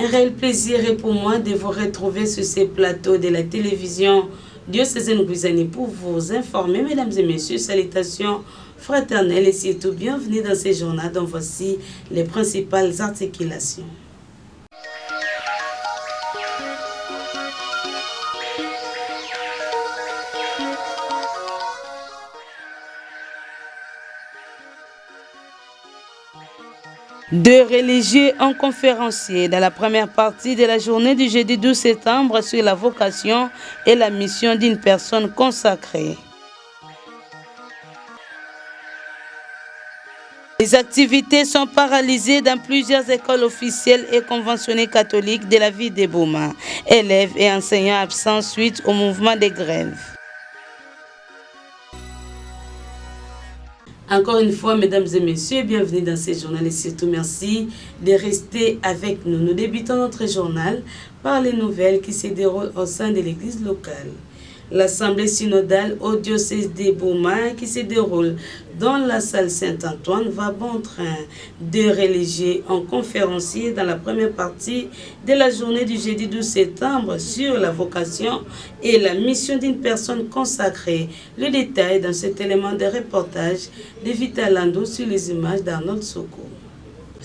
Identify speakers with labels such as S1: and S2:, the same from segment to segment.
S1: Un réel plaisir est pour moi de vous retrouver sur ces plateaux de la télévision diocésaine Guizani pour vous informer, mesdames et messieurs, salutations fraternelles et surtout bienvenue dans ces journaux dont voici les principales articulations. Deux religieux en conférencier dans la première partie de la journée du jeudi 12 septembre sur la vocation et la mission d'une personne consacrée. Les activités sont paralysées dans plusieurs écoles officielles et conventionnées catholiques de la ville de Boma. Élèves et enseignants absents suite au mouvement de grève. Encore une fois, mesdames et messieurs, bienvenue dans ces journaux et surtout merci de rester avec nous. Nous débutons notre journal par les nouvelles qui se déroulent au sein de l'église locale. L'assemblée synodale au diocèse de Boma qui se déroule dans la salle Saint-Antoine va bon train. Deux religieux en conférencier dans la première partie de la journée du jeudi 12 septembre sur la vocation et la mission d'une personne consacrée. Le détail dans cet élément de reportage de Vital Lando sur les images d'Arnold Soko.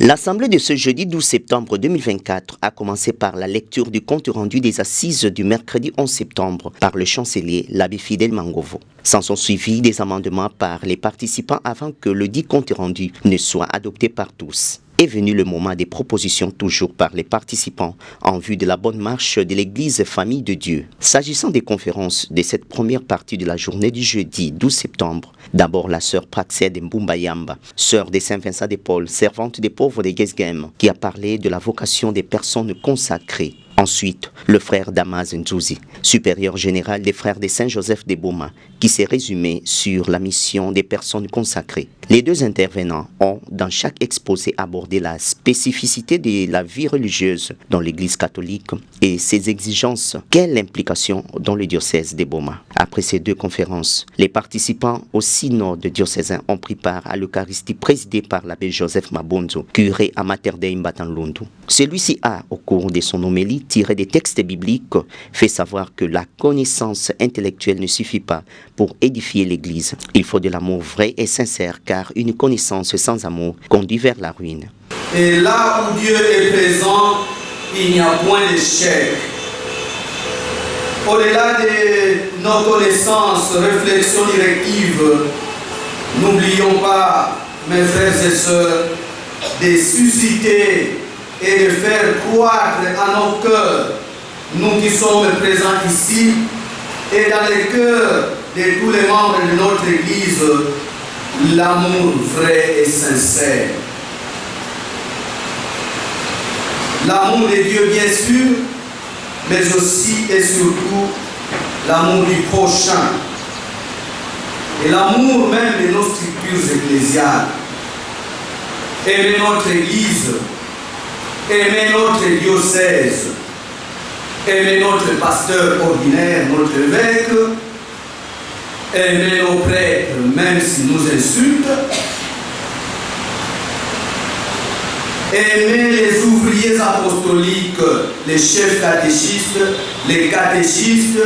S2: L'assemblée de ce jeudi 12 septembre 2024 a commencé par la lecture du compte rendu des assises du mercredi 11 septembre par le chancelier, l'abbé Fidèle Mangovo. S'en sont suivis des amendements par les participants avant que le dit compte rendu ne soit adopté par tous. Est venu le moment des propositions toujours par les participants en vue de la bonne marche de l'église Famille de Dieu. S'agissant des conférences de cette première partie de la journée du jeudi 12 septembre, d'abord la sœur Praxède Mbumbayamba, sœur des Saint-Vincent de Paul, servante des pauvres de Gesgem, qui a parlé de la vocation des personnes consacrées. Ensuite, le frère Damas Nzouzi, supérieur général des frères de Saint-Joseph de Boma, qui s'est résumé sur la mission des personnes consacrées. Les deux intervenants ont, dans chaque exposé, abordé la spécificité de la vie religieuse dans l'Église catholique et ses exigences. Quelle implication dans le diocèse de Boma? Après ces deux conférences, les participants au synode diocésain ont pris part à l'Eucharistie présidée par l'abbé Joseph Mabonzo, curé à Mater Dei Mbatanlundu. Celui-ci a, au cours de son homélie, tiré des textes bibliques, fait savoir que la connaissance intellectuelle ne suffit pas pour édifier l'Église. Il faut de l'amour vrai et sincère, car une connaissance sans amour conduit vers la ruine.
S3: Et là où Dieu est présent, il n'y a point d'échec. Au-delà de nos connaissances, réflexions directives, n'oublions pas, mes frères et sœurs, de susciter et de faire croître à nos cœurs, nous qui sommes présents ici, et dans les cœurs de tous les membres de notre Église, l'amour vrai et sincère. L'amour de Dieu, bien sûr, mais aussi et surtout l'amour du prochain. Et l'amour même de nos structures ecclésiales. Aimer notre Église, aimer notre diocèse, aimer notre pasteur ordinaire, notre évêque, aimer nos prêtres, même s'ils nous insultent, aimer les ouvriers apostoliques, les chefs catéchistes, les catéchistes,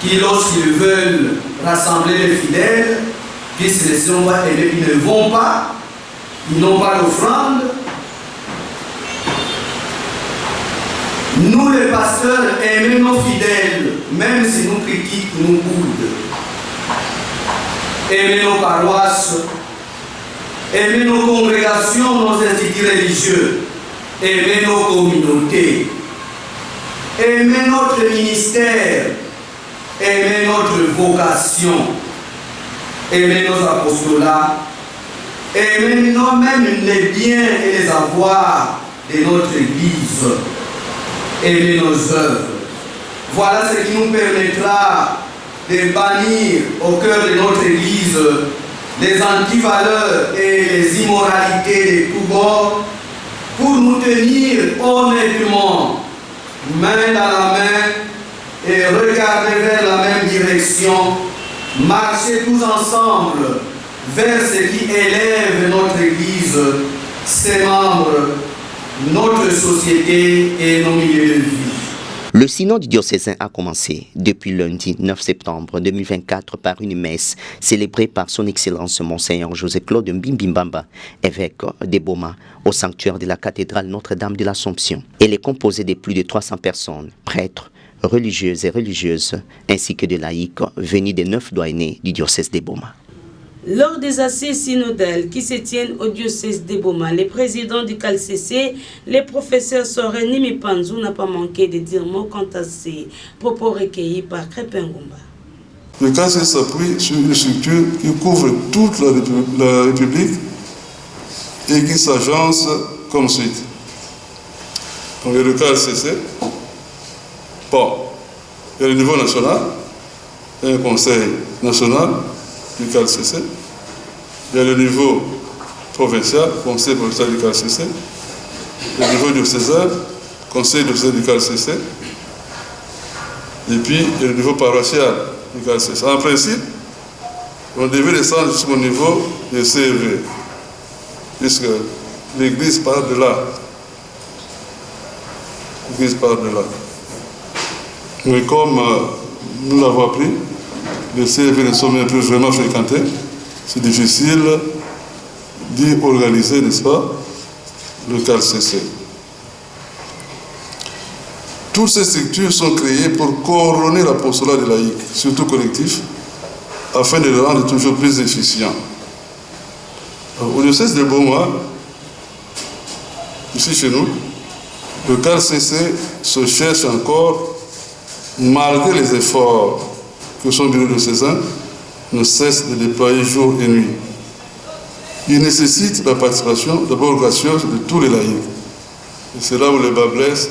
S3: qui lorsqu'ils veulent rassembler les fidèles, puisqu'ils ne sont pas aimés, ils ne vont pas, ils n'ont pas d'offrande. Nous, les pasteurs, aimons nos fidèles, même si nous critiquent, nous boudent. Aimer nos paroisses, aimer nos congrégations, nos instituts religieux, aimer nos communautés, aimer notre ministère, aimer notre vocation, aimer nos apostolats, aimer nous-mêmes les biens et les avoirs de notre Église, aimer nos œuvres. Voilà ce qui nous permettra de bannir au cœur de notre Église les antivaleurs et les immoralités de tous bords pour nous tenir honnêtement, main dans la main et regarder vers la même direction, marcher tous ensemble vers ce qui élève notre Église, ses membres, notre société et nos milieux de vie.
S2: Le synode diocésain a commencé depuis lundi 9 septembre 2024 par une messe célébrée par son Excellence Monseigneur José-Claude Mbimbimbamba, évêque d'Eboma, au sanctuaire de la cathédrale Notre-Dame de l'Assomption. Elle est composée de plus de 300 personnes, prêtres, religieuses et religieuses, ainsi que de laïcs venus des 9 doyennés du diocèse d'Eboma.
S1: Lors des assises synodales qui se tiennent au diocèse d'Eboma, les présidents du CALCC, les professeurs Soren Nimi Panzou n'a pas manqué de dire mot quant à ces propos recueillis par Crépin Goumba.
S4: Le CALCC s'appuie sur une structure qui couvre toute la République et qui s'agence comme suit. Donc il y a le CALCC, bon, il y a le niveau national, il y a un conseil national du CALCC, il y a le niveau provincial, conseil provincial du CALCC, le niveau diocésain, conseil diocésain du CALCC, et puis il y a le niveau paroissial du CALCC. En principe, on devait descendre jusqu'au niveau de CEV, puisque l'Église part de là. L'Église part de là. Mais comme nous l'avons appris, les CEV ne sont même plus vraiment fréquentés. C'est difficile d'y organiser, n'est-ce pas, le CALCC. Toutes ces structures sont créées pour couronner l'apostolat des laïcs, surtout collectif, afin de le rendre toujours plus efficient. Au diocèse de Boma, ici chez nous, le CALCC se cherche encore, malgré les efforts que son bureau diocésain ne cesse de déployer jour et nuit. Il nécessite la participation d'abord gracieuse de tous les laïcs. Et c'est là où les bas blessent,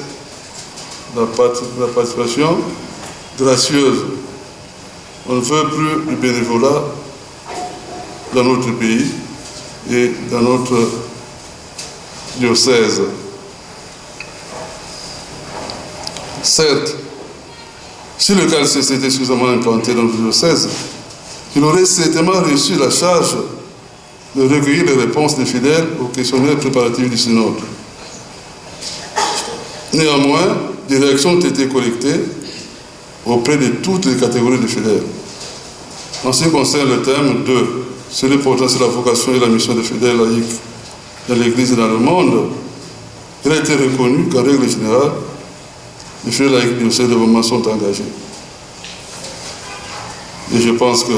S4: la participation gracieuse. On ne veut plus du bénévolat dans notre pays et dans notre diocèse. Certes, si le CALCC était suffisamment implanté dans le diocèse, il aurait certainement reçu la charge de recueillir les réponses des fidèles aux questionnaires préparatifs du synode. Néanmoins, des réactions ont été collectées auprès de toutes les catégories de fidèles. En ce qui concerne le thème 2, celui portant sur la vocation et la mission des fidèles laïcs dans l'Église et dans le monde, il a été reconnu qu'en règle générale, les fidèles laïcs du diocèse de Boma sont engagés. Et je pense que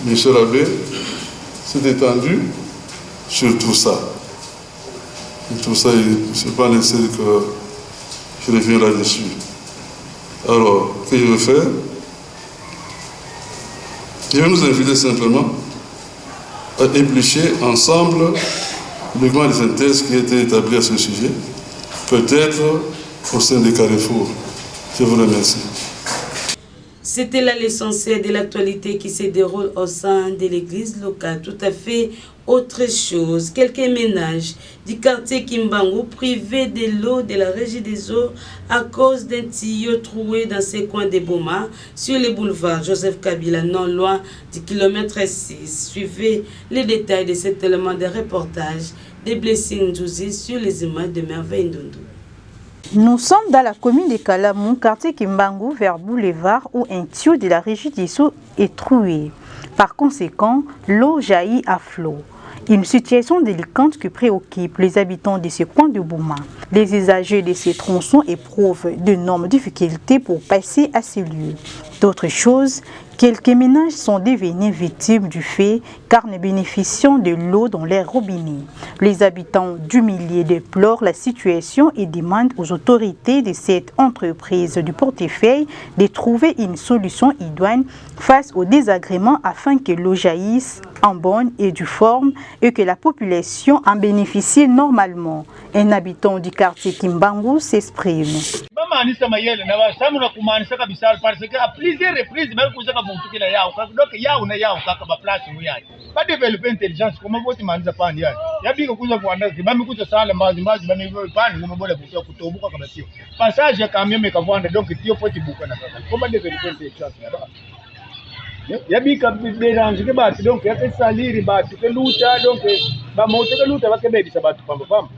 S4: M. l'abbé s'est étendu sur tout ça. Et tout ça, ce n'est pas nécessaire que je revienne là-dessus. Alors, qu'est-ce que je vais faire? Je vais nous inviter simplement à éplucher ensemble le document des synthèses qui a été établi à ce sujet, peut-être au sein des carrefours. Je vous remercie.
S1: C'était là l'essentiel de l'actualité qui se déroule au sein de l'église locale. Tout à fait autre chose. Quelques ménages du quartier Kimbangu privés de l'eau de la régie des eaux à cause d'un tuyau troué dans ces coins de Boma sur le boulevard Joseph Kabila, non loin du kilomètre 6. Suivez les détails de cet élément de reportage de Blessing Douzi sur les images de Merveille Ndundu.
S5: Nous sommes dans la commune de Kalamou, quartier Kimbangu, vers Boulevard, où un tuyau de la régie des eaux est troué. Par conséquent, l'eau jaillit à flot. Une situation délicate qui préoccupe les habitants de ce coin de Boma. Les usagers de ces tronçons éprouvent d'énormes difficultés pour passer à ces lieux. D'autres choses, quelques ménages sont devenus victimes du fait car ne bénéficiant de l'eau dans les robinets. Les habitants du milieu déplorent la situation et demandent aux autorités de cette entreprise du portefeuille de trouver une solution idoine face aux désagréments afin que l'eau jaillisse en bonne et due forme et que la population en bénéficie normalement. Un habitant du quartier Kimbangu s'exprime.
S6: Yabika biberange ke bathi donc yakesaliri bathi ke luta donc ba moto ke luta bakebedisa bathi pamba pamba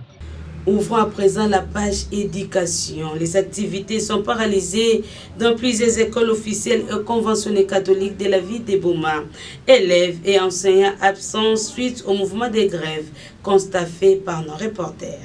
S1: Ouvrons à présent la page éducation. Les activités sont paralysées dans plusieurs écoles officielles et conventionnées catholiques de la ville de Boma. Élèves et enseignants absents suite au mouvement des grèves constaté par nos reporters.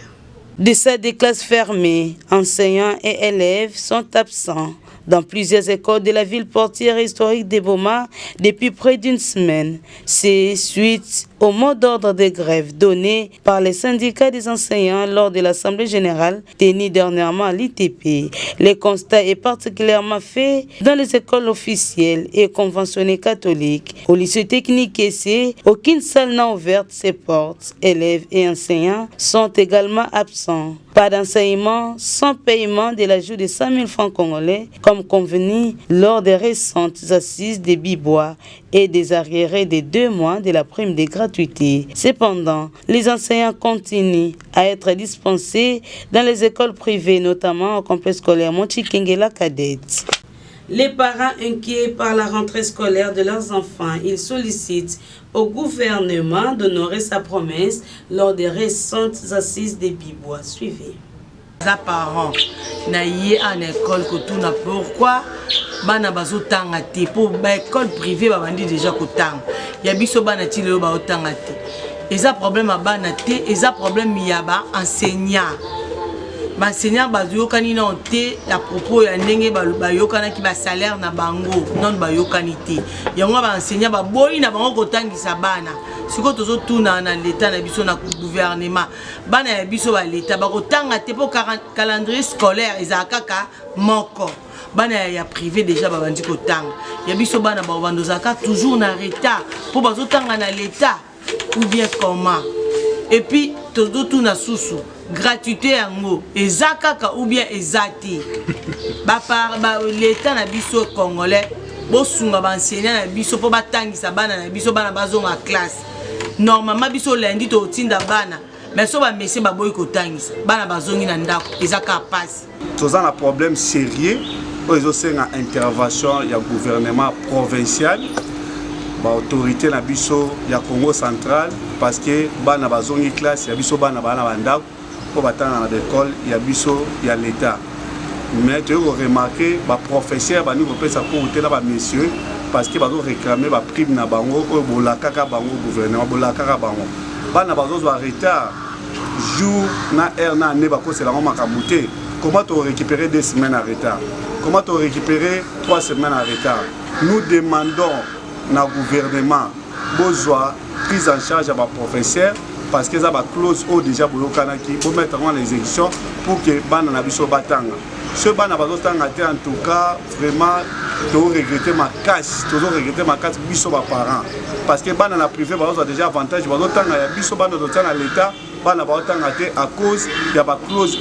S1: Des salles de classes fermées, enseignants et élèves sont absents dans plusieurs écoles de la ville portière historique de Boma depuis près d'une semaine. C'est suite au mot d'ordre de grève donné par les syndicats des enseignants lors de l'Assemblée générale tenue dernièrement à l'ITP. Le constat est particulièrement fait dans les écoles officielles et conventionnées catholiques. Au lycée technique Essé, aucune salle n'a ouvert ses portes. Élèves et enseignants sont également absents. Pas d'enseignement sans paiement de l'ajout de 100 000 francs congolais, comme convenu lors des récentes assises des Bibois et des arriérés de 2 mois de la prime de gratuité. Cependant, les enseignants continuent à être dispensés dans les écoles privées, notamment au complexe scolaire Monchikengela Cadette. Les parents inquiets par la rentrée scolaire de leurs enfants, ils sollicitent au gouvernement d'honorer sa promesse lors des récentes assises des Bibois. Suivez.
S7: Les parents n'aillent en école que tout n'a pourquoi bana bazo tangati pour l'école privée babandi déjà kotang ya biso bana ti le ba otangati eza problème bana té eza problème yaba enseignant enseignant bazokani na te la propos ya ndenge bayokana ki ba salaire na bango non bayokani te yango ba enseignant ba boyi na bango kotangisa bana siko tozo tuna na l'état na biso na gouvernement bana ya biso ba l'état ba kotanga te pour calendrier scolaire eza kaka moko bana ya privé déjà ba bandi kotanga ya biso bana ba bandozaka toujours na retard pour bazotanga na l'état ou bien comment et puis tozo tuna susu gratuité yango ezakaka ou bien ezati ba par l'état na biso congolais bosunga ba enseignant na biso po batangisa bana na biso bana bazonga classe normalement biso lundi to tinda bana mais so ba messieurs ba boy kotangisa bana bazongi na ndako ezaka passe
S8: toza na problème sérieux oyo senga intervention ya gouvernement provincial ba autorité na biso ya Congo central parce que bana bazongi classe ya biso bana bandako pour batana na l'école ya biso ya l'état mais tu as remarqué ba professeur ba niveau pesa pour te ba messieurs parce que bazo réclamer ba prime na bango o bolaka ka bango gouvernement bolaka ka bango bana bazo ba retard jour na heure na ne ba ko c'est la makambo te. Comment tu récupérer 2 semaines en retard? Comment tu récupérer 3 semaines en retard? Nous demandons au gouvernement besoin prise en charge à ma professeur parce que ça va clause au déjà pour mettre en l'exécution pour que bana na biso batanga. Ce bana bazotanga en tout cas vraiment tu regretter ma casse, tu regretter ma casse biso ba parents parce que bana na privé bazo déjà avantage bazotanga ya biso bana dotana l'état bana bazotanga te à cause ya ba clause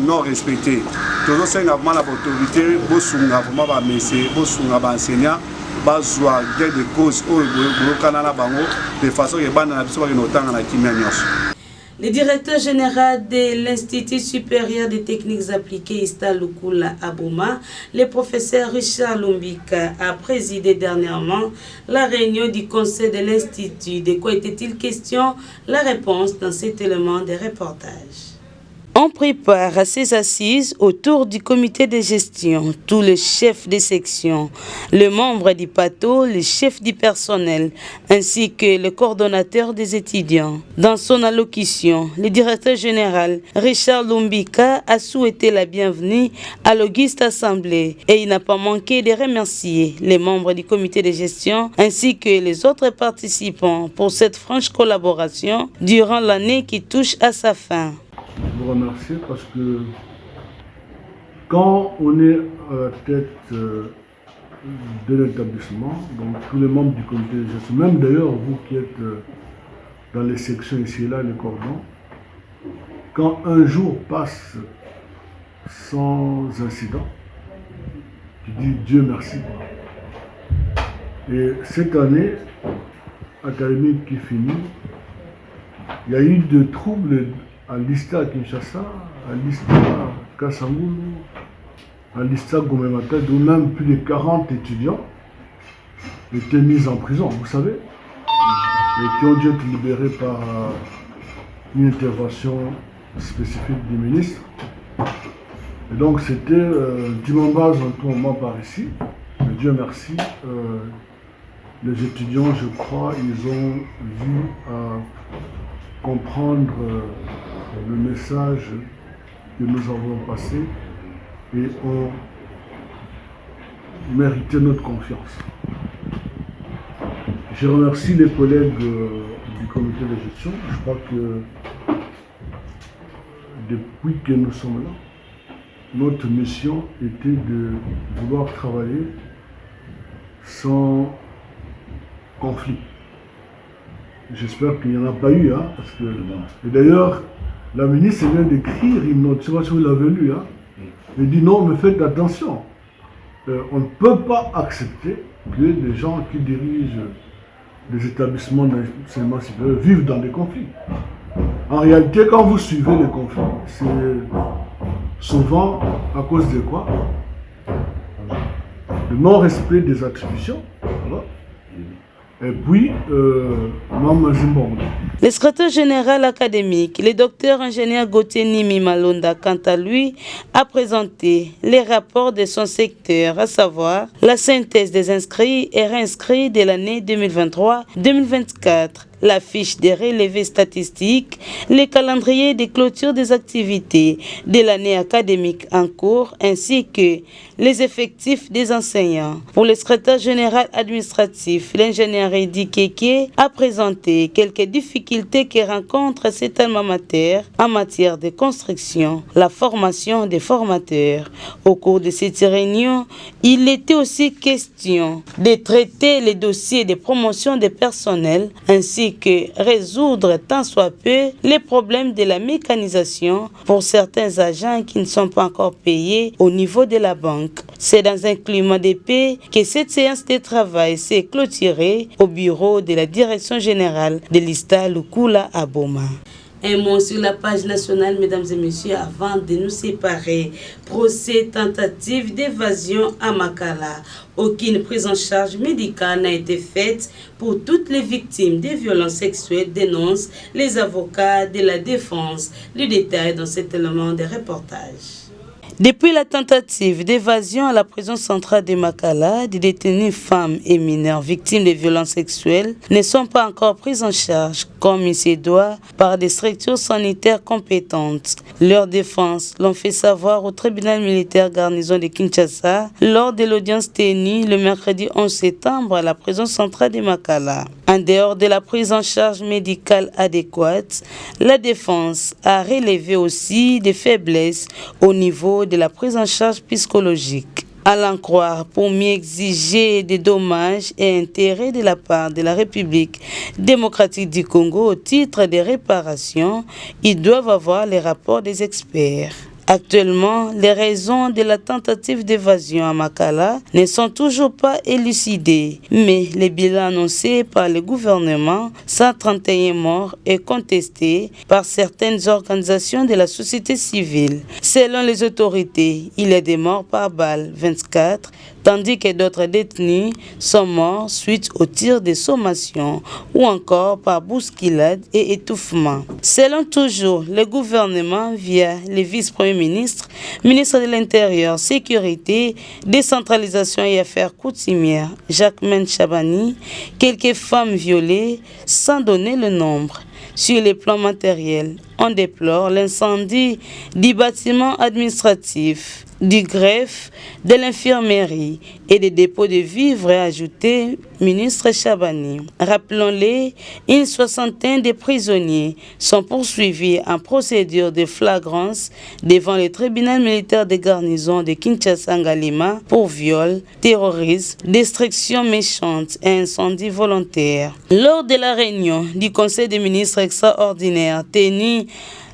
S8: non respectée. Toujours c'est une autorité bosunga vraiment ba messieurs bosunga ba enseignants bazwa gain de cause au bolokana bango de façon que bana na biso ba notanga na kimia nyonso.
S1: Le directeur général de l'Institut supérieur des techniques appliquées Ista Lukula à Boma, le professeur Richard Lumbika, a présidé dernièrement la réunion du conseil de l'Institut. De quoi était-il question? La réponse dans cet élément de reportage. On prépare à ces assises autour du comité de gestion, tous les chefs de section, les membres du PATO, les chefs du personnel, ainsi que le coordonnateur des étudiants. Dans son allocution, le directeur général Richard Lumbika a souhaité la bienvenue à l'auguste assemblée et il n'a pas manqué de remercier les membres du comité de gestion ainsi que les autres participants pour cette franche collaboration durant l'année qui touche à sa fin.
S9: Je vous remercie parce que quand on est à la tête de l'établissement, donc tous les membres du comité de gestion, même d'ailleurs vous qui êtes dans les sections ici et là, les cordons, quand un jour passe sans incident, tu dis Dieu merci. Et cette année académique qui finit, il y a eu de troubles à l'ISTA à Kinshasa, à l'ISTA à Kassangulu, à l'ISTA Gomemata, d'où même plus de 40 étudiants étaient mis en prison, vous savez, et qui ont dû être libérés par une intervention spécifique du ministre. Et donc c'était Dimambaz en tout moment par ici. Mais Dieu merci, les étudiants, je crois, ils ont vu à comprendre le message que nous avons passé et ont mérité notre confiance. Je remercie les collègues du comité de gestion. Je crois que depuis que nous sommes là, notre mission était de vouloir travailler sans conflit. J'espère qu'il n'y en a pas eu, hein, parce que... Et d'ailleurs, la ministre vient d'écrire une note, je ne sais pas si vous l'avez lu, hein. Elle dit non, mais faites attention. On ne peut pas accepter que les gens qui dirigent les établissements d'enseignement supérieur vivent dans des conflits. En réalité, quand vous suivez les conflits, c'est souvent à cause de quoi? Le non-respect des attributions. Voilà. Et puis,
S1: le secrétaire général académique, le docteur ingénieur Gauthier Nimi Malonda, quant à lui, a présenté les rapports de son secteur, à savoir la synthèse des inscrits et réinscrits de l'année 2023-2024, la fiche des relevés statistiques, les calendriers de clôture des activités de l'année académique en cours, ainsi que les effectifs des enseignants. Pour le secrétaire général administratif, l'ingénieur Eddy Keke a présenté quelques difficultés que rencontre cet alma mater en matière de construction, la formation des formateurs. Au cours de cette réunion, il était aussi question de traiter les dossiers de promotion des personnels ainsi que résoudre tant soit peu les problèmes de la mécanisation pour certains agents qui ne sont pas encore payés au niveau de la banque. C'est dans un climat de paix que cette séance de travail s'est clôturée au bureau de la direction générale de l'ISTA Lukula à Boma. Un mot sur la page nationale, mesdames et messieurs, avant de nous séparer. Procès tentative d'évasion à Makala. Aucune prise en charge médicale n'a été faite pour toutes les victimes des violences sexuelles, dénoncent les avocats de la défense. Le détail dans cet élément de reportage. Depuis la tentative d'évasion à la prison centrale de Makala, des détenus femmes et mineurs victimes de violences sexuelles ne sont pas encore prises en charge comme il se doit par des structures sanitaires compétentes. Leur défense l'ont fait savoir au tribunal militaire garnison de Kinshasa lors de l'audience tenue le mercredi 11 septembre à la prison centrale de Makala. En dehors de la prise en charge médicale adéquate, la défense a relevé aussi des faiblesses au niveau de la prise en charge psychologique. À l'en croire, pour mieux exiger des dommages et intérêts de la part de la République démocratique du Congo au titre des réparations, ils doivent avoir les rapports des experts. Actuellement, les raisons de la tentative d'évasion à Makala ne sont toujours pas élucidées, mais le bilan annoncé par le gouvernement, 131 morts, est contesté par certaines organisations de la société civile. Selon les autorités, il y a des morts par balle, 24, tandis que d'autres détenus sont morts suite aux tirs de sommation ou encore par bousculade et étouffement. Selon toujours le gouvernement via le vice-premier ministre, ministre de l'Intérieur, Sécurité, Décentralisation et Affaires coutumières, Jacquemain Chabani, quelques femmes violées sans donner le nombre. Sur les plans matériels, on déplore l'incendie du bâtiment administratif, du greffe, de l'infirmerie et des dépôts de vivres, a ajouté ministre Chabani. Rappelons-les, une soixantaine de prisonniers sont poursuivis en procédure de flagrance devant le tribunal militaire de garnison de Kinshasa-Ngalima pour viol, terrorisme, destruction méchante et incendie volontaire. Lors de la réunion du Conseil des ministres extraordinaire tenue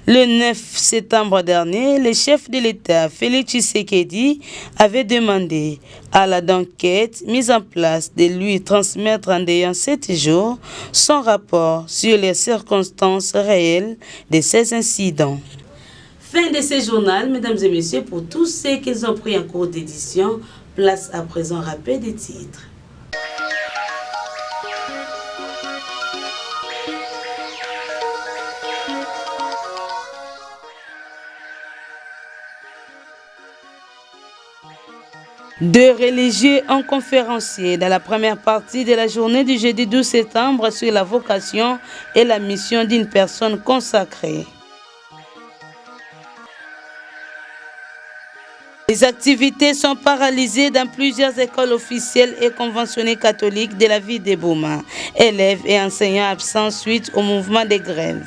S1: le 9 septembre dernier, le chef de l'État, Félix Tshisekedi, avait demandé à la d'enquête mise en place de lui transmettre en ayant 7 jours son rapport sur les circonstances réelles de ces incidents. Fin de ce journal, mesdames et messieurs, pour tous ceux qui ont pris en cours d'édition, place à présent rappel des titres. Deux religieux ont conférencié dans la première partie de la journée du jeudi 12 septembre sur la vocation et la mission d'une personne consacrée. Les activités sont paralysées dans plusieurs écoles officielles et conventionnées catholiques de la ville de Boma. Élèves et enseignants absents suite au mouvement de grève.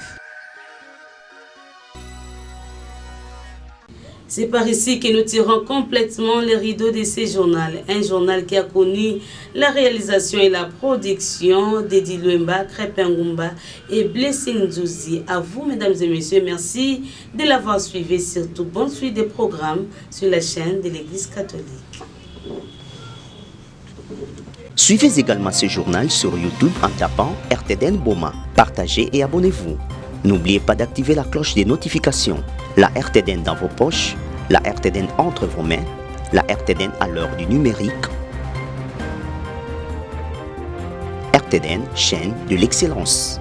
S1: C'est par ici que nous tirons complètement les rideaux de ce journal. Un journal qui a connu la réalisation et la production d'Edi Luemba, Crepengumba et Blessing Zouzi. À vous, mesdames et messieurs, merci de l'avoir suivi. Surtout, bonne suite des programmes sur la chaîne de l'Église catholique.
S2: Suivez également ce journal sur YouTube en tapant RTDN Boma. Partagez et abonnez-vous. N'oubliez pas d'activer la cloche des notifications. La RTDN dans vos poches, la RTDN entre vos mains, la RTDN à l'heure du numérique. RTDN, chaîne de l'excellence.